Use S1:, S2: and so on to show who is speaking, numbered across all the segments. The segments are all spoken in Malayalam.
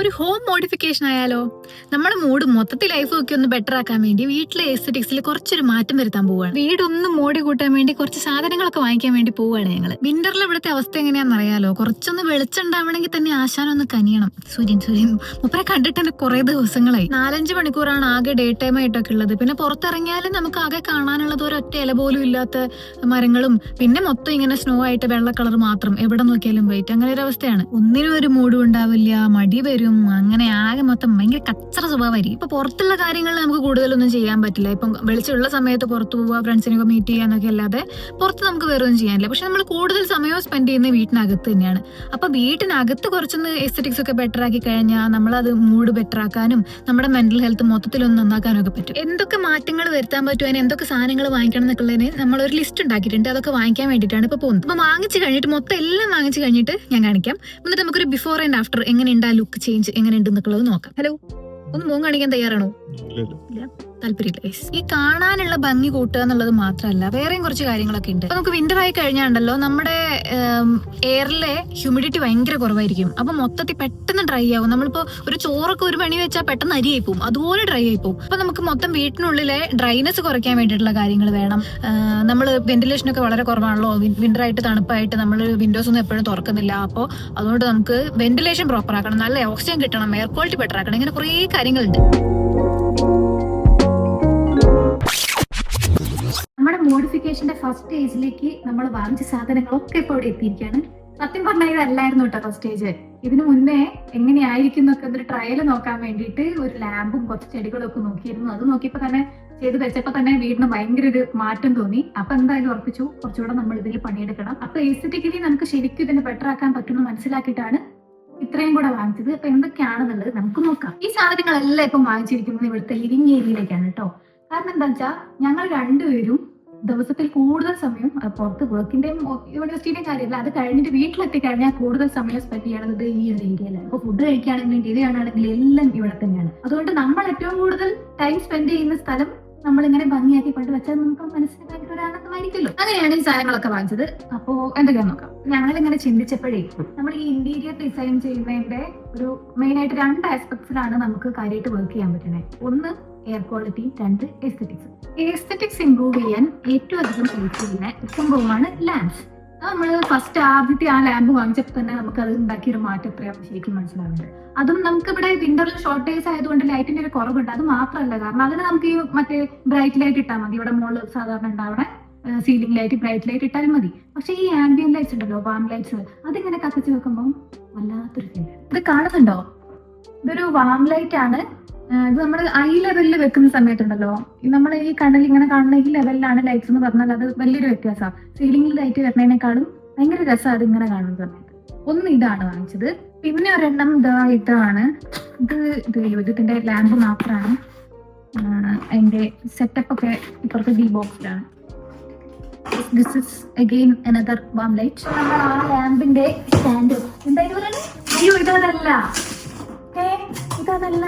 S1: ഒരു ഹോം മോഡിഫിക്കേഷൻ ആയാലോ? നമ്മുടെ മൂഡ് മൊത്തത്തിൽ ലൈഫ് ഒക്കെ ഒന്ന് ബെറ്റർ ആക്കാൻ വേണ്ടി വീട്ടിലെ എസ്തെറ്റിക്സിൽ കുറച്ചൊരു മാറ്റം വരുത്താൻ പോവുകയാണ്. വീടൊന്ന് മോടി കൂട്ടാൻ വേണ്ടി കുറച്ച് സാധനങ്ങളൊക്കെ വാങ്ങിക്കാൻ വേണ്ടി പോവുകയാണ് ഞങ്ങള്. വിന്ററിൽ ഇവിടുത്തെ അവസ്ഥ എങ്ങനെയാണെന്ന് അറിയാലോ? കുറച്ചൊന്ന് വെളിച്ചുണ്ടാവണമെങ്കിൽ തന്നെ ആശാനം ഒന്ന് കനിയണം. സൂര്യൻ മുപ്പരെ കണ്ടിട്ട് തന്നെ കുറെ ദിവസങ്ങളായി. 4-5 മണിക്കൂറാണ് ആകെ ഡേ ടൈം ആയിട്ടൊക്കെ ഉള്ളത്. പിന്നെ പുറത്തിറങ്ങിയാലും നമുക്ക് ആകെ കാണാനുള്ളത് ഒരൊറ്റ ഇല പോലും ഇല്ലാത്ത മരങ്ങളും, പിന്നെ മൊത്തം ഇങ്ങനെ സ്നോ ആയിട്ട് വെള്ള കളർ മാത്രം, എവിടെ നോക്കിയാലും വൈറ്റ്. അങ്ങനെ ഒരു അവസ്ഥയാണ്. ഒന്നിനും ഒരു മൂഡും ഉണ്ടാവില്ല, മടി വരും, അങ്ങനെ ആകെ മൊത്തം ഭയങ്കര കച്ചറ സ്വഭാവമായിരിക്കും. ഇപ്പൊ പുറത്തുള്ള കാര്യങ്ങളിൽ നമുക്ക് കൂടുതലൊന്നും ചെയ്യാൻ പറ്റില്ല. ഇപ്പം വെളിച്ചുള്ള സമയത്ത് പുറത്തു പോവുക, ഫ്രണ്ട്സിനൊക്കെ മീറ്റ് ചെയ്യാന്നൊക്കെ അല്ലാതെ പുറത്ത് നമുക്ക് വേറെ ഒന്നും ചെയ്യാനില്ല. പക്ഷെ നമ്മൾ കൂടുതൽ സമയം സ്പെൻഡ് ചെയ്യുന്നത് വീട്ടിനകത്ത് തന്നെയാണ്. അപ്പൊ വീട്ടിനകത്ത് കുറച്ചൊന്ന് എസ്തെറ്റിക്സ് ഒക്കെ ബെറ്റർ ആക്കി കഴിഞ്ഞാൽ നമ്മളത് മൂഡ് ബെറ്റർ ആക്കാനും നമ്മുടെ മെന്റൽ ഹെൽത്ത് മൊത്തത്തിലൊന്ന് നന്നാക്കാനും ഒക്കെ പറ്റും. എന്തൊക്കെ മാറ്റങ്ങൾ വരുത്താൻ പറ്റും, അതിന് എന്തൊക്കെ സാധനങ്ങൾ വാങ്ങിക്കണം എന്നൊക്കെയുള്ളതിന് നമ്മളൊരു ലിസ്റ്റ് ഉണ്ടാക്കിയിട്ടുണ്ട്. അതൊക്കെ വാങ്ങിക്കാൻ വേണ്ടിയിട്ടാണ് ഇപ്പൊ പോകുന്നത്. അപ്പൊ വാങ്ങിച്ചു കഴിഞ്ഞിട്ട് മൊത്തം എല്ലാം വാങ്ങിച്ചു കഴിഞ്ഞിട്ട് ഞാൻ കാണിക്കാം. എന്നിട്ട് നമുക്കൊരു ബിഫോർ ആൻഡ് ആഫ്റ്റർ എങ്ങനെയുണ്ട്, ആ ലുക്ക് ചേഞ്ച് എങ്ങനെയുണ്ട് എന്നൊക്കെയുള്ളത് നോക്കാം. ഹലോ, ഒന്ന് മോൻ കാണിക്കാൻ തയ്യാറാണോ? താല്പര്യമില്ല. ഈ കാണാനുള്ള ഭംഗി കൂട്ടുക എന്നുള്ളത് മാത്രമല്ല, വേറെയും കുറച്ച് കാര്യങ്ങളൊക്കെ ഉണ്ട്. അപ്പൊ നമുക്ക് വിന്റർ ആയി കഴിഞ്ഞാണ്ടല്ലോ നമ്മുടെ എയറിലെ ഹ്യൂമിഡിറ്റി ഭയങ്കര കുറവായിരിക്കും. അപ്പൊ മൊത്തത്തിൽ പെട്ടെന്ന് ഡ്രൈ ആവും. നമ്മളിപ്പോ ഒരു ചോറൊക്കെ ഒരു പണി വെച്ചാൽ പെട്ടെന്ന് അരിയായി പോകും, അതുപോലെ ഡ്രൈ ആയി പോകും. അപ്പൊ നമുക്ക് മൊത്തം വീട്ടിനുള്ളിലെ ഡ്രൈനെസ് കുറയ്ക്കാൻ വേണ്ടിയിട്ടുള്ള കാര്യങ്ങൾ വേണം. നമ്മൾ വെന്റിലേഷൻ ഒക്കെ വളരെ കുറവാണല്ലോ, വിന്റർ ആയിട്ട് തണുപ്പായിട്ട് നമ്മൾ വിൻഡോസ് ഒന്നും എപ്പോഴും തുറക്കുന്നില്ല. അപ്പോൾ അതുകൊണ്ട് നമുക്ക് വെന്റിലേഷൻ പ്രോപ്പർ ആക്കണം, നല്ല ഓക്സിജൻ കിട്ടണം, എയർ ക്വാളിറ്റി ബെറ്റർ ആക്കണം. ഇങ്ങനെ കുറേ കാര്യങ്ങളുണ്ട്. നമ്മുടെ മോഡിഫിക്കേഷന്റെ ഫസ്റ്റ് സ്റ്റേജിലേക്ക് നമ്മൾ വാങ്ങിച്ച സാധനങ്ങളൊക്കെ ഇപ്പോൾ ഇവിടെ എത്തിയിരിക്കുകയാണ്. സത്യം പറഞ്ഞാൽ ഇതല്ലായിരുന്നു കേട്ടോ ഫസ്റ്റ് സ്റ്റേജ്. ഇതിനു മുന്നേ എങ്ങനെയായിരിക്കും എന്നൊക്കെ ഒരു ട്രയൽ നോക്കാൻ വേണ്ടിയിട്ട് ഒരു ലാമ്പും കുറച്ച് ചെടികളും ഒക്കെ നോക്കിയിരുന്നു. അത് നോക്കിയപ്പോ തന്നെ ചെയ്ത് വെച്ചപ്പോ തന്നെ വീടിന് ഭയങ്കര ഒരു മാറ്റം തോന്നി. അപ്പൊ എന്തായാലും ഉറപ്പിച്ചു കുറച്ചുകൂടെ നമ്മൾ ഇതിൽ പണിയെടുക്കണം. അപ്പൊ എസ്തെറ്റിക്കലി നമുക്ക് ശരിക്കും ഇതിനെ ബെറ്റർ ആക്കാൻ പറ്റുമെന്ന് മനസ്സിലാക്കിയിട്ടാണ് ഇത്രയും കൂടെ വാങ്ങിച്ചത്. അപ്പൊ എന്തൊക്കെയാണെന്നുള്ളത് നമുക്ക് നോക്കാം. ഈ സാധനങ്ങളെല്ലാം ഇപ്പം വാങ്ങിച്ചിരിക്കുന്നത് ഇവിടുത്തെ ലിവിങ് ഏരിയയിലേക്കാണ് കേട്ടോ. കാരണം എന്താ വെച്ചാൽ ഞങ്ങൾ രണ്ടുപേരും ദിവസത്തിൽ കൂടുതൽ സമയം പുറത്ത് വർക്കിന്റെയും യൂണിവേഴ്സിറ്റിയുടെയും കാര്യമില്ല, അത് കഴിഞ്ഞിട്ട് വീട്ടിലെത്തി കഴിഞ്ഞാൽ കൂടുതൽ സമയം സ്പെൻഡ് ചെയ്യണത് ഈ ഒരു ഏരിയയിലാണ്. അപ്പൊ ഫുഡ് കഴിക്കുകയാണെങ്കിലും ടി വി ആണെങ്കിലും എല്ലാം ഇവിടെ തന്നെയാണ്. അതുകൊണ്ട് നമ്മൾ ഏറ്റവും കൂടുതൽ ടൈം സ്പെൻഡ് ചെയ്യുന്ന സ്ഥലം നമ്മളിങ്ങനെ ഭംഗിയാക്കി കൊണ്ടുവച്ചാൽ നമുക്ക് മനസ്സിന് ഭയങ്കര ഒരു ആനന്ദമായിരിക്കുമല്ലോ. അങ്ങനെയാണ് ഈ സാധനങ്ങളൊക്കെ വാങ്ങിച്ചത്. അപ്പോ എന്തൊക്കെയാന്ന് നോക്കാം. ഞങ്ങളിങ്ങനെ ചിന്തിച്ചപ്പോഴേ നമ്മൾ ഈ ഇന്റീരിയർ ഡിസൈൻ ചെയ്യുന്നതിന്റെ ഒരു മെയിൻ ആയിട്ട് 2 ആസ്പെക്ട്സിലാണ് നമുക്ക് കാര്യമായിട്ട് വർക്ക് ചെയ്യാൻ പറ്റുന്നത്. ഒന്ന് air quality, 2 aesthetics. Aesthetics improve ചെയ്യാൻ ഏറ്റവും അധികം യൂസ് ചെയ്യുന്ന സംഭവമാണ് ലാംപ്സ്. അത് നമ്മൾ ഫസ്റ്റ് ആദ്യത്തെ ആ ലാമ്പ് വാങ്ങിച്ചപ്പോൾ തന്നെ നമുക്ക് അത് ഉണ്ടാക്കിയൊരു മാറ്റം എത്രയാണെന്ന് ശരിക്കും മനസ്സിലാവുന്നുണ്ട്. അതും നമുക്ക് ഇവിടെ വിന്ററിൽ ഷോർട്ടേജ് ആയതുകൊണ്ട് ലൈറ്റിന്റെ ഒരു കുറവുണ്ട്. അത് മാത്രമല്ല, കാരണം അതിന് നമുക്ക് ഈ മറ്റേ ബ്രൈറ്റ് ലൈറ്റ് ഇട്ടാൽ മതി. ഇവിടെ മുകളിൽ സാധാരണ ഉണ്ടാവണ സീലിംഗ് ലൈറ്റ്, ബ്രൈറ്റ് ലൈറ്റ് ഇട്ടാലും മതി. പക്ഷെ ഈ ആംബിയൻ ലൈറ്റ്സ് ഉണ്ടല്ലോ, വാം ലൈറ്റ്സ്, അതിങ്ങനെ കത്തിച്ച് വെക്കുമ്പോൾ വല്ലാത്തൊരു ഫീൽ. ഇത് കാണുന്നുണ്ടോ? ഇതൊരു വാം ലൈറ്റ് ആണ്. ഇത് നമ്മൾ ഐ ലെവലിൽ വെക്കുന്ന സമയത്തുണ്ടല്ലോ, നമ്മൾ ഈ കണ്ണിൽ ഇങ്ങനെ കാണുന്ന ഈ ലെവലിലാണ് ലൈറ്റ്സ് എന്ന് പറഞ്ഞാൽ അത് വലിയൊരു വ്യത്യാസമാണ്. സീലിംഗിൽ ലൈറ്റ് വരുന്നതിനേക്കാളും ഭയങ്കര രസമാണ് അത് ഇങ്ങനെ കാണുന്ന സമയത്ത്. ഒന്ന് ഇതാണ് വാങ്ങിച്ചത്. പിന്നെ ഒരെണ്ണം ഇതാണ്. ഇതിന്റെ ലാമ്പ് മാത്രമാണ്. അതിന്റെ സെറ്റപ്പ് ഒക്കെ ഇപ്പുറത്തെ ഡി ബോക്സിലാണ്. This is again another warm light. നമ്മൾ ആ ലാമ്പിന്റെ സ്റ്റാൻഡ് എന്തായാലും പറയുന്നത്, അയ്യോ ഇതല്ല, ഇതല്ല,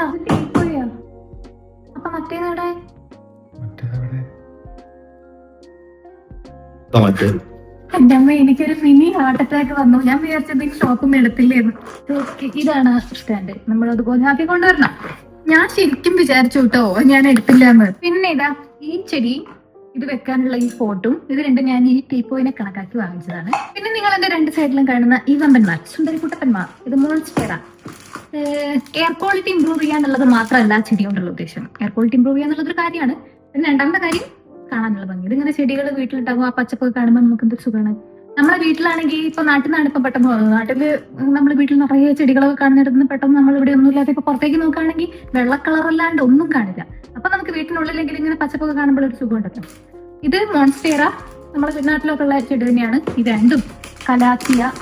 S1: അപ്പൊ മറ്റേതവിടെ എന്റെ അമ്മ, എനിക്കൊരു മിനി ഹാർട്ട് അറ്റാക്ക് വന്നു. ഞാൻ വിചാരിച്ചത് ഷോപ്പിൽ നിന്ന് എടുത്തില്ലേന്ന്. ഇതാണ് സ്റ്റാൻഡ്, നമ്മൾ അതുപോലെ ആക്കി കൊണ്ടുവരണം. ഞാൻ ശരിക്കും വിചാരിച്ചു കേട്ടോ ഞാൻ എടുത്തില്ലാന്ന്. പിന്നെ ഇതാ ഈ ചെടി, ഇത് വെക്കാനുള്ള ഈ ഫോട്ടും, ഇത് രണ്ടും ഞാൻ ഈ ടീപ്പോയിനെ കണക്കാക്കി വാങ്ങിച്ചതാണ്. പിന്നെ നിങ്ങൾ എന്റെ 2 സൈഡിലും കാണുന്ന ഈ വമ്പന്മാർ, സുന്ദരി കുട്ടപ്പന്മാർ, ഇത് മോൺസ്റ്റെറ. എയർ ക്വാളിറ്റി ഇംപ്രൂവ് ചെയ്യാന്നുള്ളത് മാത്രമല്ല ചെടി കൊണ്ടുള്ള ഉദ്ദേശം. എയർ ക്വാളിറ്റി ഇംപ്രൂവ് ചെയ്യാന്നുള്ളതൊരു കാര്യമാണ്. പിന്നെ രണ്ടാമത്തെ കാര്യം കാണാനുള്ള ഭംഗി. ഇതിങ്ങനെ ചെടികൾ വീട്ടിലുണ്ടാകും, ആ പച്ചപ്പൊക്കെ കാണുമ്പോൾ നമുക്ക് എന്തൊരു സുഖമാണ്. നമ്മുടെ വീട്ടിലാണെങ്കിൽ ഇപ്പൊ നാട്ടിൽ നിന്നാണ് ഇപ്പൊ പെട്ടെന്ന് പോകുന്നത്. നാട്ടില് നമ്മൾ വീട്ടിൽ നിറയെ ചെടികളൊക്കെ കാണുന്നിടത്തുനിന്ന് പെട്ടെന്ന് നമ്മൾ ഇവിടെ ഒന്നും ഇല്ലാതെ ഇപ്പൊ പുറത്തേക്ക് നോക്കുകയാണെങ്കിൽ വെള്ള കളറല്ലാണ്ട് ഒന്നും കാണില്ല. അപ്പൊ നമുക്ക് വീട്ടിനുള്ളിലെങ്കിൽ ഇങ്ങനെ പച്ചപ്പൊക്കെ കാണുമ്പോൾ ഒരു സുഖം ഉണ്ടല്ലോ. ഇത് മോൺസ്റ്റെറ, നമ്മുടെ നാട്ടിലൊക്കെ ഉള്ള ചെടി തന്നെയാണ്. ഇത് രണ്ടും കലാത്തിയ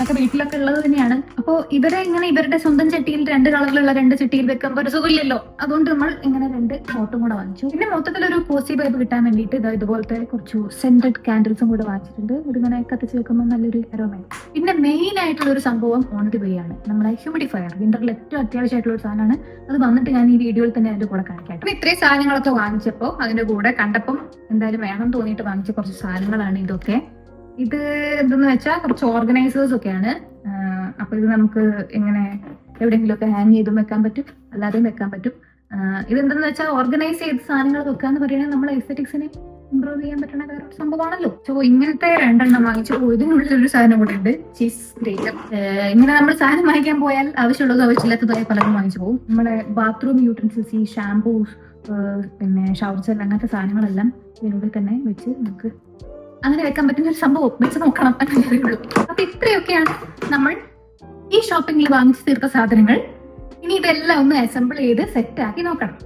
S1: ഒക്കെ വീട്ടിലൊക്കെ ഉള്ളത് തന്നെയാണ്. അപ്പൊ ഇവരെ ഇങ്ങനെ ഇവരുടെ സ്വന്തം ചട്ടിയിൽ 2 കളറിലുള്ള 2 ചട്ടിയിൽ വെക്കുമ്പോൾ ഒരു സുഖമില്ലല്ലോ. അതുകൊണ്ട് നമ്മൾ ഇങ്ങനെ 2 ഫോട്ടും കൂടെ വാങ്ങിച്ചു. പിന്നെ മൊത്തത്തിലൊരു പോസിറ്റീവ് വൈബ് കിട്ടാൻ വേണ്ടിയിട്ട് ഇതുപോലത്തെ കുറച്ച് സെന്റഡ് കാൻഡിൽസും കൂടെ വാങ്ങിച്ചിട്ടുണ്ട്. ഇതിങ്ങനെ കത്തിച്ച് വെക്കുമ്പോൾ നല്ലൊരു അരോമയാണ്. പിന്നെ മെയിൻ ആയിട്ടുള്ള ഒരു സംഭവം ഓൺ ദി വേ ആണ് നമ്മളെ ഹ്യൂമിഡിഫയർ. വിന്ററിൽ ഏറ്റവും അത്യാവശ്യമായിട്ടുള്ള ഒരു സാധനമാണ്. അത് വന്നിട്ട് ഞാൻ ഈ വീഡിയോയിൽ തന്നെ അതിന്റെ കൂടെ കാണിക്കാം. അപ്പൊ ഇത്രയും സാധനങ്ങളൊക്കെ വാങ്ങിച്ചപ്പോൾ അതിന്റെ കൂടെ കണ്ടപ്പം എന്തായാലും വേണം തോന്നിയിട്ട് വാങ്ങിച്ച കുറച്ച് സാധനങ്ങളാണ് ഇതൊക്കെ. ഇത് എന്തെന്ന് വെച്ചാൽ കുറച്ച് ഓർഗനൈസേഴ്സ് ഒക്കെയാണ്. അപ്പൊ ഇത് നമുക്ക് ഇങ്ങനെ എവിടെയെങ്കിലും ഒക്കെ ഹാങ് ചെയ്തും വെക്കാൻ പറ്റും, അല്ലാതെയും വെക്കാൻ പറ്റും. ഇതെന്തെന്ന് വെച്ചാൽ ഓർഗനൈസ് ചെയ്ത സാധനങ്ങൾ വെക്കാന്ന് പറയുന്നത് നമ്മളെ എസ്തെറ്റിക്സിനെ ഇമ്പ്രൂവ് ചെയ്യാൻ പറ്റുന്ന വേറെ സംഭവമാണല്ലോ. സോ ഇങ്ങനത്തെ 2 വാങ്ങിച്ചു. ഇതിനുള്ളിൽ ഒരു സാധനം കൂടെ ഉണ്ട്, ചീസ് ഗ്രേറ്റർ. ഇങ്ങനെ നമ്മൾ സാധനം വാങ്ങിക്കാൻ പോയാൽ ആവശ്യമുള്ളത് ആവശ്യമില്ലാത്തതായി പലരും വാങ്ങിച്ചു പോകും. നമ്മുടെ ബാത്റൂം യൂട്ടൻസിൽസ്, ഈ ഷാംപൂസ്, പിന്നെ ഷവർ ജെൽ, അങ്ങനത്തെ സാധനങ്ങളെല്ലാം ഇതിനുള്ളിൽ തന്നെ വെച്ച് നമുക്ക് അങ്ങനെ വെക്കാൻ പറ്റുന്ന ഒരു സംഭവം വെച്ച് നോക്കണം എന്നേ ഉള്ളൂ. അപ്പൊ ഇത്രയൊക്കെയാണ് നമ്മൾ ഈ ഷോപ്പിംഗിൽ വാങ്ങിച്ചു തീർത്ത സാധനങ്ങൾ. ഇനി ഇതെല്ലാം ഒന്ന് അസംബിൾ ചെയ്ത് സെറ്റ് ആക്കി നോക്കണം.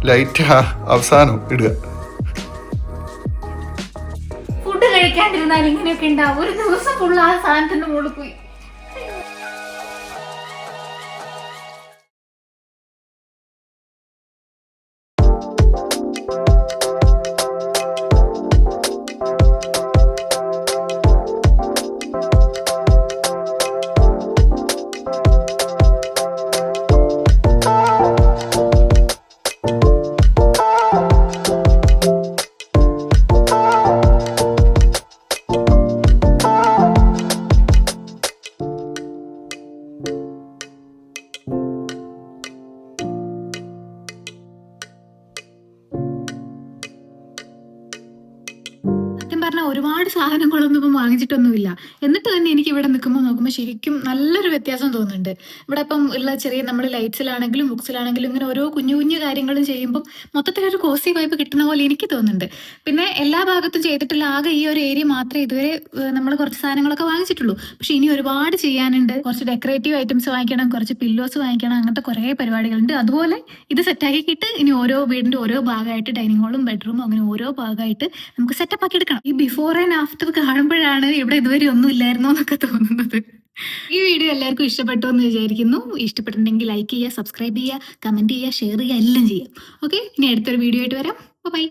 S2: ലൈറ്റ് അവസാനം ഇടുക.
S1: ഫുഡ് കഴിക്കാണ്ടിരുന്നാൽ ഇങ്ങനെയൊക്കെ ഉണ്ടാവും. ഒരു ദിവസം ഫുള്ള് ആ സാധനത്തിന്റെ മുകളിൽ പോയി. പറഞ്ഞാൽ ഒരുപാട് സാധനങ്ങളൊന്നും ഇപ്പം വാങ്ങിച്ചിട്ടൊന്നുമില്ല. എന്നിട്ട് തന്നെ എനിക്ക് ഇവിടെ നിൽക്കുമ്പോൾ നോക്കുമ്പോൾ ശരിക്കും നല്ലൊരു വ്യത്യാസം തോന്നുന്നുണ്ട്. ഇവിടെ ഇപ്പം ഉള്ള ചെറിയ നമ്മൾ ലൈറ്റ്സിലാണെങ്കിലും ബുക്സിലാണെങ്കിലും ഇങ്ങനെ ഓരോ കുഞ്ഞു കുഞ്ഞു കാര്യങ്ങളും ചെയ്യുമ്പോൾ മൊത്തത്തിലൊരു കോസി വൈബ് കിട്ടുന്ന പോലെ എനിക്ക് തോന്നുന്നുണ്ട്. പിന്നെ എല്ലാ ഭാഗത്തും ചെയ്തിട്ടില്ല, ആകെ ഈ ഒരു ഏരിയ മാത്രമേ ഇതുവരെ നമ്മൾ കുറച്ച് സാധനങ്ങളൊക്കെ വാങ്ങിച്ചിട്ടുള്ളൂ. പക്ഷെ ഇനി ഒരുപാട് ചെയ്യാനുണ്ട്. കുറച്ച് ഡെക്കറേറ്റീവ് ഐറ്റംസ് വാങ്ങിക്കണം, കുറച്ച് പില്ലോസ് വാങ്ങിക്കണം, അങ്ങനത്തെ കുറേ പരിപാടികളുണ്ട്. അതുപോലെ ഇത് സെറ്റാക്കിയിട്ട് ഇനി ഓരോ വീടിന്റെ ഓരോ ഭാഗമായിട്ട് ഡൈനിങ് ഹോളും ബെഡ്റൂമും അങ്ങനെ ഓരോ ഭാഗമായിട്ട് നമുക്ക് സെറ്റപ്പ് ആക്കി എടുക്കണം. ഈ ബിഫോർ ആൻഡ് ആഫ്റ്റർ കാണുമ്പോഴാണ് ഇവിടെ ഇതുവരെ ഒന്നും ഇല്ലായിരുന്നോ എന്നൊക്കെ തോന്നുന്നത്. ഈ വീഡിയോ എല്ലാവർക്കും ഇഷ്ടപ്പെട്ടു എന്ന് വിചാരിക്കുന്നു. ഇഷ്ടപ്പെട്ടിട്ടുണ്ടെങ്കിൽ ലൈക്ക് ചെയ്യുക, സബ്സ്ക്രൈബ് ചെയ്യുക, കമന്റ് ചെയ്യുക, ഷെയർ ചെയ്യുക, എല്ലാം ചെയ്യാം. ഓക്കെ, ഇനി അടുത്തൊരു വീഡിയോ ആയിട്ട് വരാം. ബൈ.